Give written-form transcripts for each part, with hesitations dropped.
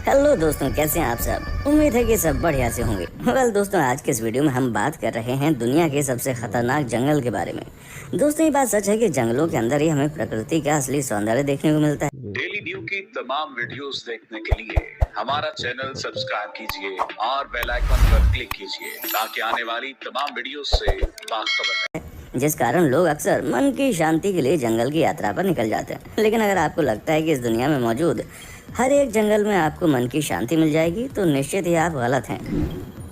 Hello दोस्तों, कैसे हैं आप सब। उम्मीद है कि सब बढ़िया से होंगे। वेल दोस्तों, आज के इस वीडियो में हम बात कर रहे हैं दुनिया के सबसे खतरनाक जंगल के बारे में। दोस्तों, ये बात सच है कि जंगलों के अंदर ही हमें प्रकृति का असली सौंदर्य देखने को मिलता है। डेली न्यू की तमाम वीडियोस देखने के लिए हमारा चैनल सब्सक्राइब कीजिए और बेल आइकन पर क्लिक कीजिए ताकि आने वाली तमाम वीडियोस से बाखबर रहें। जिस कारण लोग अक्सर मन की शांति के लिए जंगल की यात्रा पर निकल जाते हैं। लेकिन अगर आपको लगता है कि इस दुनिया में मौजूद हर एक जंगल में आपको मन की शांति मिल जाएगी, तो निश्चित ही आप गलत हैं।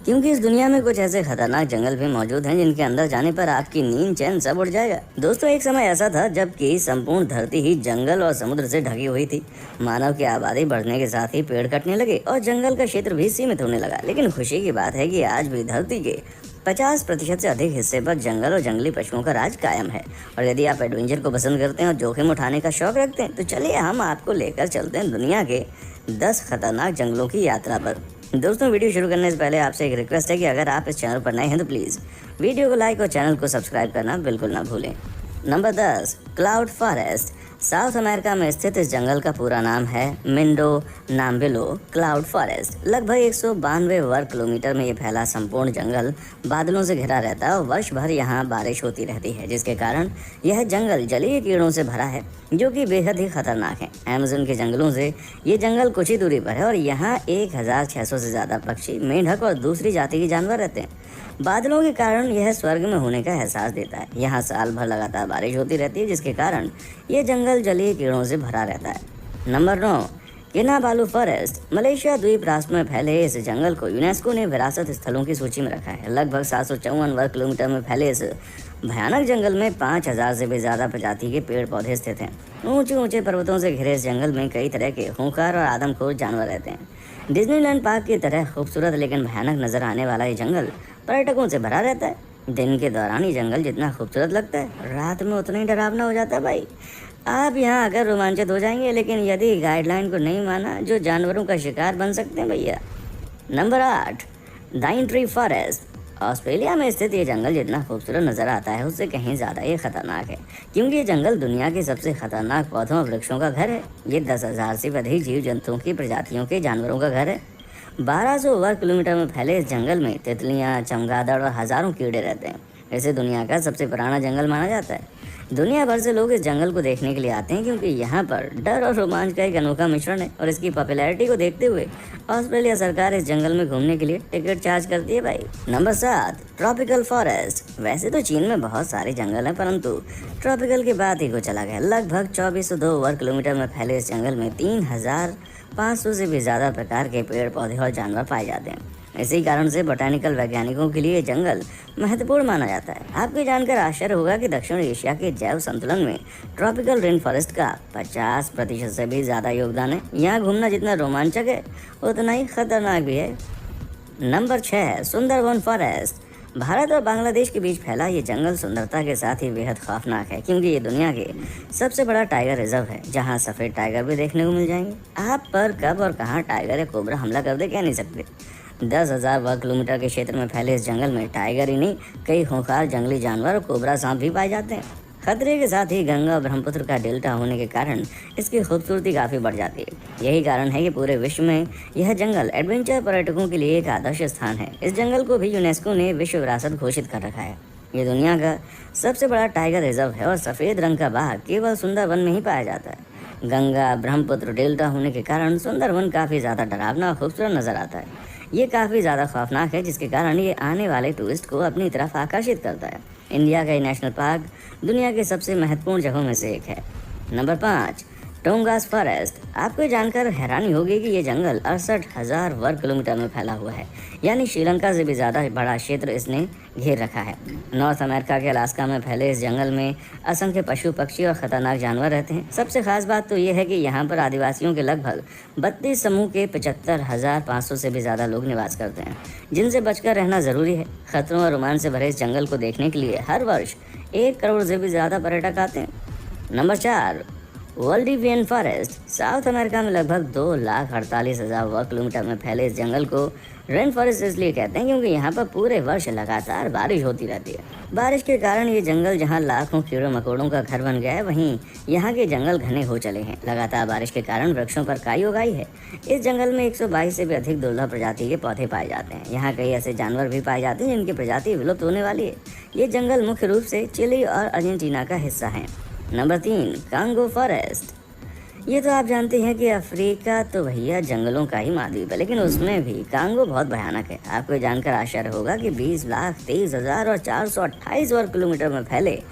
क्योंकि इस दुनिया में कुछ ऐसे खतरनाक जंगल भी मौजूद हैं जिनके अंदर जाने पर आपकी नींद चैन सब उड़ जाएगा। दोस्तों, एक समय ऐसा था जबकि संपूर्ण धरती ही जंगल और समुद्र से ढकी हुई थी। मानव की आबादी बढ़ने के साथ ही पेड़ कटने लगे और जंगल का क्षेत्र भी सीमित होने लगा। लेकिन खुशी की बात है कि आज भी धरती के 50% से अधिक हिस्से पर जंगल और जंगली पशुओं का राज कायम है। और यदि आप एडवेंचर को पसंद करते हैं और जोखिम उठाने का शौक रखते हैं, तो चलिए हम आपको लेकर चलते हैं दुनिया के 10 खतरनाक जंगलों की यात्रा पर। दोस्तों, वीडियो शुरू करने से पहले आपसे एक रिक्वेस्ट है कि अगर आप इस चैनल पर नए हैं तो प्लीज़ वीडियो को लाइक और चैनल को सब्सक्राइब करना बिल्कुल ना भूलें। Number 10, cloud forest. South America में स्थित इस जंगल का पूरा नाम है मिंडो नाम्बिलो क्लाउड फॉरेस्ट। लगभग 192 वर्ग किलोमीटर में ये फैला संपूर्ण जंगल बादलों से घिरा रहता है और वर्ष भर यहाँ बारिश होती रहती है, जिसके कारण यह जंगल जलीय कीड़ों से भरा है जो कि बेहद ही खतरनाक है। अमेज़न के जंगलों से ये जंगल कुछ ही दूरी पर है और यहाँ 1600 से ज़्यादा पक्षी, मेंढक और दूसरी जाति के जानवर रहते हैं। बादलों के कारण यह स्वर्ग में होने का एहसास देता है। यहाँ साल भर लगातार बारिश होती रहती है, जिसके कारण ये जंगल जलीय कीड़ों से भरा रहता है। Number 9, किनाबालू forest. मलेशिया द्वीप राष्ट्र में फैले इस जंगल को यूनेस्को ने विरासत स्थलों की सूची में रखा है। लगभग 754 वर्ग किलोमीटर में फैले इस भयानक जंगल में 5000 से भी ज़्यादा प्रजाति के पेड़ पौधे स्थित हैं। ऊंचे ऊंचे पर्वतों से घिरे इस जंगल में कई तरह के खूंखार और आदमखोर जानवर रहते हैं। डिज्नीलैंड पार्क की तरह खूबसूरत लेकिन भयानक नजर आने वाला ये जंगल पर्यटकों से भरा रहता है। दिन के दौरान ये जंगल जितना खूबसूरत लगता है, रात में उतना ही डरावना हो जाता है भाई। आप यहाँ आकर रोमांचित हो जाएंगे, लेकिन यदि गाइडलाइन को नहीं माना जो जानवरों का शिकार बन सकते हैं भैया। Number 8, दाइनट्री forest. ऑस्ट्रेलिया में स्थित ये जंगल जितना खूबसूरत नज़र आता है, उससे कहीं ज़्यादा ये खतरनाक है, क्योंकि ये जंगल दुनिया के सबसे खतरनाक पौधों और वृक्षों का घर है। ये 10,000 से अधिक जीव जंतुओं की प्रजातियों के जानवरों का घर है। 1200 वर्ग किलोमीटर में फैले इस जंगल में तितलियाँ, चमगादड़ और हज़ारों कीड़े रहते हैं। इसे दुनिया का सबसे पुराना जंगल माना जाता है। दुनिया भर से लोग इस जंगल को देखने के लिए आते हैं, क्योंकि यहाँ पर डर और रोमांच का एक अनोखा मिश्रण है। और इसकी पॉपुलैरिटी को देखते हुए ऑस्ट्रेलिया सरकार इस जंगल में घूमने के लिए टिकट चार्ज करती है भाई। Number 7, tropical forest. वैसे तो चीन में बहुत सारे जंगल हैं, परंतु ट्रॉपिकल की बात ही कुछ अलग है। लगभग 2402 वर्ग किलोमीटर में फैले इस जंगल में 3500 से भी ज़्यादा प्रकार के पेड़ पौधे और जानवर पाए जाते हैं। इसी कारण से बोटैनिकल वैज्ञानिकों के लिए जंगल महत्वपूर्ण माना जाता है। आपको जानकर आश्चर्य होगा कि दक्षिण एशिया के जैव संतुलन में ट्रॉपिकल रेन फॉरेस्ट का 50% से भी ज़्यादा योगदान है। यहाँ घूमना जितना रोमांचक है, उतना ही खतरनाक भी है। Number 6, Sundarban forest. भारत और बांग्लादेश के बीच फैला ये जंगल सुंदरता के साथ ही बेहद खौफनाक है, क्योंकि ये दुनिया के सबसे बड़ा टाइगर रिजर्व है, जहाँ सफ़ेद टाइगर भी देखने को मिल जाएंगे। आप पर कब और कहाँ टाइगर या कोबरा हमला कर दे कह नहीं सकते। 10,000 वर्ग किलोमीटर के क्षेत्र में फैले इस जंगल में टाइगर ही नहीं, कई खूंखार जंगली जानवर और कोबरा सांप भी पाए जाते हैं। खतरे के साथ ही गंगा और ब्रह्मपुत्र का डेल्टा होने के कारण इसकी खूबसूरती काफ़ी बढ़ जाती है। यही कारण है कि पूरे विश्व में यह जंगल एडवेंचर पर्यटकों के लिए एक आदर्श स्थान है। इस जंगल को भी यूनेस्को ने विश्व विरासत घोषित कर रखा है। ये दुनिया का सबसे बड़ा टाइगर रिजर्व है और सफ़ेद रंग का बाघ केवल सुंदरवन में ही पाया जाता है। गंगा ब्रह्मपुत्र डेल्टा होने के कारण सुंदरवन काफ़ी ज़्यादा डरावना और खूबसूरत नज़र आता है। ये काफ़ी ज़्यादा खौफनाक है, जिसके कारण ये आने वाले टूरिस्ट को अपनी तरफ आकर्षित करता है। इंडिया का ये नेशनल पार्क दुनिया के सबसे महत्वपूर्ण जगहों में से एक है। Number 5, Tongass forest. आपको जानकर हैरानी होगी कि ये जंगल 68,000 वर्ग किलोमीटर में फैला हुआ है, यानी श्रीलंका से भी ज़्यादा बड़ा क्षेत्र इसने घेर रखा है। नॉर्थ अमेरिका के अलास्का में फैले इस जंगल में असंख्य पशु, पक्षी और ख़तरनाक जानवर रहते हैं। सबसे खास बात तो ये है कि यहाँ पर आदिवासियों के लगभग 32 समूह के 75,500 से भी ज़्यादा लोग निवास करते हैं, जिनसे बचकर रहना ज़रूरी है। खतरों और रोमांच से भरे इस जंगल को देखने के लिए हर वर्ष 1 करोड़ से भी ज़्यादा पर्यटक आते हैं। Number 4, Valdivian forest. South America में लगभग 2,48,000 वर्ग किलोमीटर में फैले इस जंगल को रेन फॉरेस्ट इसलिए कहते हैं क्योंकि यहाँ पर पूरे वर्ष लगातार बारिश होती रहती है। बारिश के कारण ये जंगल जहाँ लाखों कीड़ों मकोड़ों का घर बन गया है, वहीं यहाँ के जंगल घने हो चले हैं। लगातार बारिश के कारण वृक्षों पर काई उगाई है। इस जंगल में 122 से भी अधिक दुर्लभ प्रजाति के पौधे पाए जाते हैं। यहाँ कई ऐसे जानवर भी पाए जाते हैं जिनकी प्रजाति विलुप्त होने वाली है। ये जंगल मुख्य रूप से चिली और अर्जेंटीना का हिस्सा है। Number 3, Congo forest. ये तो आप जानते हैं कि अफ्रीका तो भैया जंगलों का ही महाद्वीप है, लेकिन उसमें भी कांगो बहुत भयानक है। आपको जानकर आश्चर्य होगा कि 20,23,000 और 428 वर्ग किलोमीटर में फैले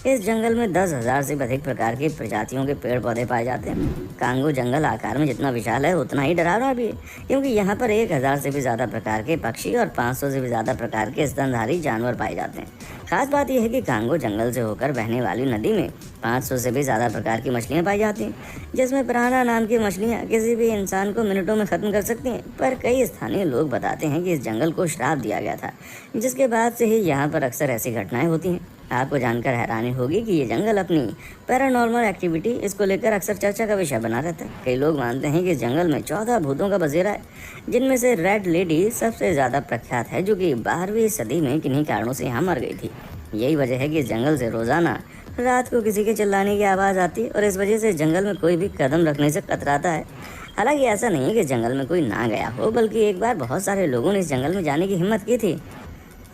इस जंगल में 10,000 से भी अधिक प्रकार की प्रजातियों के पेड़ पौधे पाए जाते हैं। कांगो जंगल आकार में जितना विशाल है उतना ही डरावना भी है, क्योंकि यहाँ पर 1,000 से भी ज़्यादा प्रकार के पक्षी और 500 से भी ज़्यादा प्रकार के स्तनधारी जानवर पाए जाते हैं। खास बात यह है कि कांगो जंगल से होकर बहने वाली नदी में 500 से भी ज़्यादा प्रकार की मछलियाँ पाई जाती हैं, जिसमें पिरान्हा नाम की मछलियाँ किसी भी इंसान को मिनटों में ख़त्म कर सकती हैं। पर कई स्थानीय लोग बताते हैं कि इस जंगल को श्राप दिया गया था, जिसके बाद से ही यहाँ पर अक्सर ऐसी घटनाएं होती हैं। आपको जानकर हैरानी होगी कि ये जंगल अपनी पैरानॉर्मल एक्टिविटी इसको लेकर अक्सर चर्चा का विषय बना रहता है। कई लोग मानते हैं कि इस जंगल में 14 भूतों का बसेरा है, जिनमें से रेड लेडी सबसे ज़्यादा प्रख्यात है, जो कि 12वीं सदी में किन्हीं कारणों से यहाँ मर गई थी। यही वजह है कि इस जंगल से रोज़ाना रात को किसी के चिल्लाने की आवाज़ आती है और इस वजह से जंगल में कोई भी कदम रखने से कतराता है। हालांकि ऐसा नहीं है कि जंगल में कोई ना गया हो, बल्कि एक बार बहुत सारे लोगों ने इस जंगल में जाने की हिम्मत की थी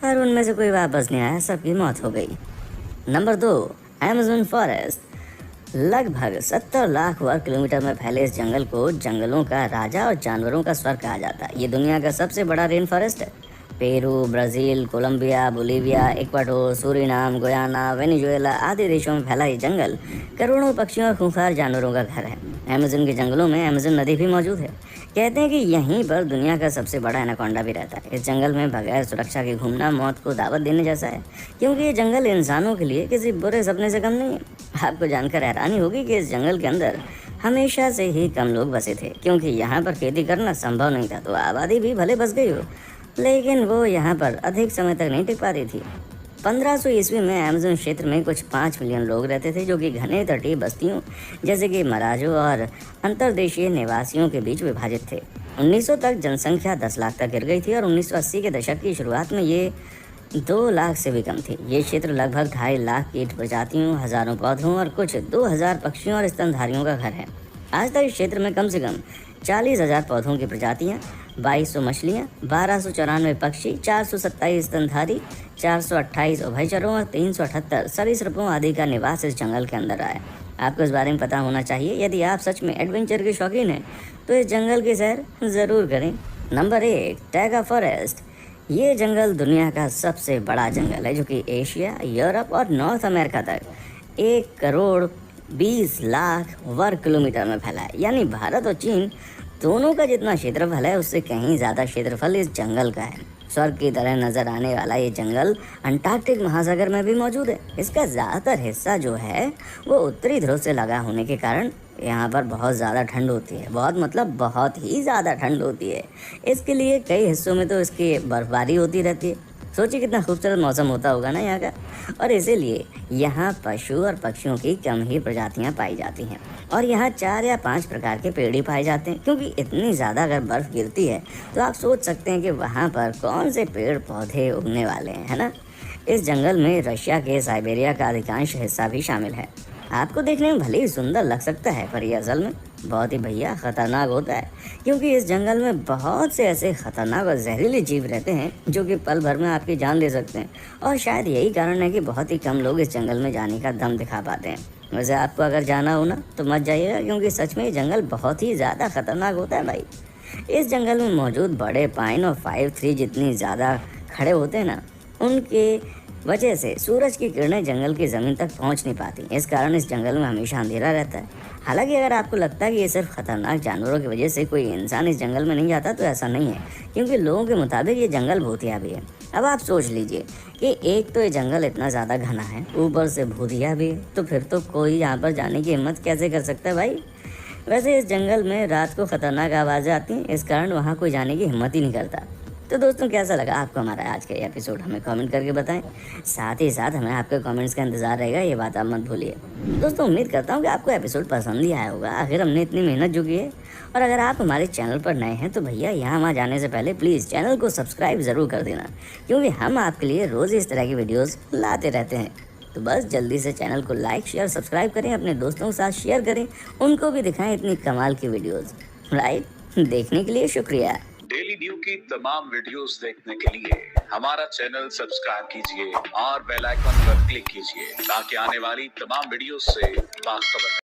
और उनमें से कोई वापस नहीं आया, सबकी मौत हो गई। Number 2, Amazon forest. लगभग 70 लाख वर्ग किलोमीटर में फैले इस जंगल को जंगलों का राजा और जानवरों का स्वर्ग कहा जाता है। ये दुनिया का सबसे बड़ा रेन फॉरेस्ट है। Peru, Brazil, Colombia, Bolivia, Ecuador, Suriname, Guyana, Venezuela आदि देशों में फैला ये जंगल करोड़ों पक्षियों और खूंखार जानवरों का घर है। अमेज़न के जंगलों में अमेज़न नदी भी मौजूद है। कहते हैं कि यहीं पर दुनिया का सबसे बड़ा एनाकोंडा भी रहता है। इस जंगल में बगैर सुरक्षा के घूमना मौत को दावत देने जैसा है, क्योंकि ये जंगल इंसानों के लिए किसी बुरे सपने से कम नहीं है। आपको जानकर हैरानी होगी कि इस जंगल के अंदर हमेशा से ही कम लोग बसे थे, क्योंकि यहाँ पर खेती करना संभव नहीं था। तो आबादी भी भले बस गई हो, लेकिन वो यहाँ पर अधिक समय तक नहीं टिक पाती थी। 1500 ईस्वी में अमेज़न क्षेत्र में कुछ 5 मिलियन लोग रहते थे, जो कि घने तटीय बस्तियों जैसे कि मराजो और अंतर्देशीय निवासियों के बीच विभाजित थे। 1900 तक जनसंख्या 10 लाख तक गिर गई थी और 1980 के दशक की शुरुआत में ये 2 लाख से भी कम थी। ये क्षेत्र लगभग 2.5 लाख कीट प्रजातियों, हज़ारों पौधों और कुछ 2000 पक्षियों और स्तनधारियों का घर है। आज तक इस क्षेत्र में कम से कम 40,000 पौधों की प्रजातियाँ, 2200 मछलियाँ, 1294 पक्षी, 427 स्तनधारी, 428 उभयचरों और 378 सरीसृपों आदि का निवास इस जंगल के अंदर है। आपको इस बारे में पता होना चाहिए। यदि आप सच में एडवेंचर के शौकीन हैं तो इस जंगल की सैर ज़रूर करें। Number 1, taiga forest. ये जंगल दुनिया का सबसे बड़ा जंगल है, जो कि एशिया, यूरोप और नॉर्थ अमेरिका तक 1 करोड़ 20 लाख वर्ग किलोमीटर में फैला है। यानी भारत और चीन दोनों का जितना क्षेत्रफल है उससे कहीं ज़्यादा क्षेत्रफल इस जंगल का है। स्वर्ग की तरह नज़र आने वाला ये जंगल अंटार्कटिक महासागर में भी मौजूद है। इसका ज़्यादातर हिस्सा जो है वो उत्तरी ध्रुव से लगा होने के कारण यहाँ पर बहुत ज़्यादा ठंड होती है। बहुत मतलब बहुत ही ज़्यादा ठंड होती है। इसके लिए कई हिस्सों में तो इसकी बर्फबारी होती रहती है। सोचिए कितना खूबसूरत मौसम होता होगा ना यहाँ का। और इसीलिए यहाँ पशु और पक्षियों की कम ही प्रजातियाँ पाई जाती हैं और यहाँ 4 या 5 प्रकार के पेड़ ही पाए जाते हैं, क्योंकि इतनी ज़्यादा अगर बर्फ़ गिरती है तो आप सोच सकते हैं कि वहाँ पर कौन से पेड़ पौधे उगने वाले हैं, है ना। इस जंगल में रशिया के साइबेरिया का अधिकांश हिस्सा भी शामिल है। आपको देखने में भले ही सुंदर लग सकता है, पर यह असल में बहुत ही भैया ख़तरनाक होता है, क्योंकि इस जंगल में बहुत से ऐसे ख़तरनाक और जहरीले जीव रहते हैं जो कि पल भर में आपकी जान ले सकते हैं। और शायद यही कारण है कि बहुत ही कम लोग इस जंगल में जाने का दम दिखा पाते हैं। वैसे आपको अगर जाना हो ना तो मत जाइएगा, क्योंकि सच में ये जंगल बहुत ही ज़्यादा ख़तरनाक होता है भाई। इस जंगल में मौजूद बड़े पाइन और 5-3 जितनी ज़्यादा खड़े होते हैं ना, उनके वजह से सूरज की किरणें जंगल की ज़मीन तक पहुंच नहीं पाती। इस कारण इस जंगल में हमेशा अंधेरा रहता है। हालांकि अगर आपको लगता है कि ये सिर्फ खतरनाक जानवरों की वजह से कोई इंसान इस जंगल में नहीं जाता, तो ऐसा नहीं है, क्योंकि लोगों के मुताबिक ये जंगल भूतिया भी है। अब आप सोच लीजिए कि एक तो ये जंगल इतना ज़्यादा घना है, ऊपर से भूतिया भी है, तो फिर तो कोई यहाँ पर जाने की हिम्मत कैसे कर सकता है भाई। वैसे इस जंगल में रात को ख़तरनाक आवाज़ें आती हैं, इस कारण वहाँ कोई जाने की हिम्मत ही नहीं करता। तो दोस्तों कैसा लगा आपको हमारा आज का ये एपिसोड, हमें कमेंट करके बताएं। साथ ही साथ हमें आपके कमेंट्स का इंतजार रहेगा, ये बात आप मत भूलिए। दोस्तों उम्मीद करता हूँ कि आपको एपिसोड पसंद ही आया होगा, आखिर हमने इतनी मेहनत जो की है। और अगर आप हमारे चैनल पर नए हैं तो भैया यहाँ वहाँ जाने से पहले प्लीज़ चैनल को सब्सक्राइब ज़रूर कर देना, क्योंकि हम आपके लिए रोज़ इस तरह की वीडियोज़ लाते रहते हैं। तो बस जल्दी से चैनल को लाइक शेयर सब्सक्राइब करें, अपने दोस्तों के साथ शेयर करें, उनको भी दिखाएं इतनी कमाल की वीडियोज़। राइट, देखने के लिए शुक्रिया। डेली न्यू की तमाम वीडियोस देखने के लिए हमारा चैनल सब्सक्राइब कीजिए और बेल आइकन पर क्लिक कीजिए ताकि आने वाली तमाम वीडियोस से बाखबर